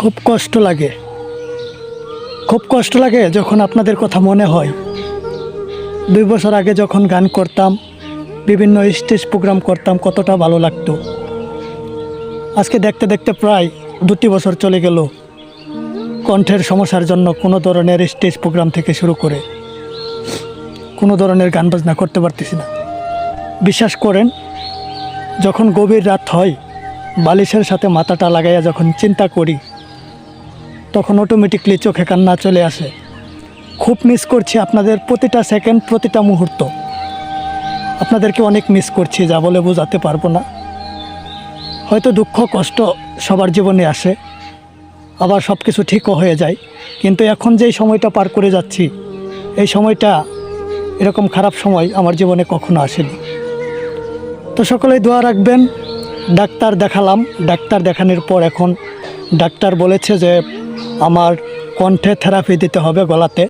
খুব কষ্ট লাগে, খুব কষ্ট লাগে যখন আপনাদের কথা মনে হয়। 2 বছর আগে যখন গান করতাম, বিভিন্ন স্টেজ প্রোগ্রাম করতাম, কতটা ভালো লাগতো। আজকে দেখতে দেখতে প্রায় 2 বছর চলে গেল। কণ্ঠের সমস্যার জন্য কোনো ধরনের স্টেজ প্রোগ্রাম থেকে শুরু করে কোনো ধরনের গান বাজনা করতে পারতেছি না। বিশ্বাস করেন, যখন গভীর রাত হয়, বালিশের সাথে মাথাটা লাগাইয়া যখন চিন্তা করি, তখন অটোমেটিকলি চোখে কান্না চলে আসে। খুব মিস করছি আপনাদের প্রতিটা সেকেন্ড, প্রতিটা মুহূর্ত। আপনাদেরকে অনেক মিস করছি, যা বলে বোঝাতে পারবো না। হয়তো দুঃখ কষ্ট সবার জীবনে আসে, আবার সব কিছু ঠিকও হয়ে যায়, কিন্তু এখন যেই সময়টা পার করে যাচ্ছি, এই সময়টা, এরকম খারাপ সময় আমার জীবনে কখনো আসেনি। তো সকলেই দোয়া রাখবেন। ডাক্তার দেখালাম, ডাক্তার দেখানোর পর এখন ডাক্তার বলেছে যে আমার কণ্ঠে থেরাপি দিতে হবে, গলাতে।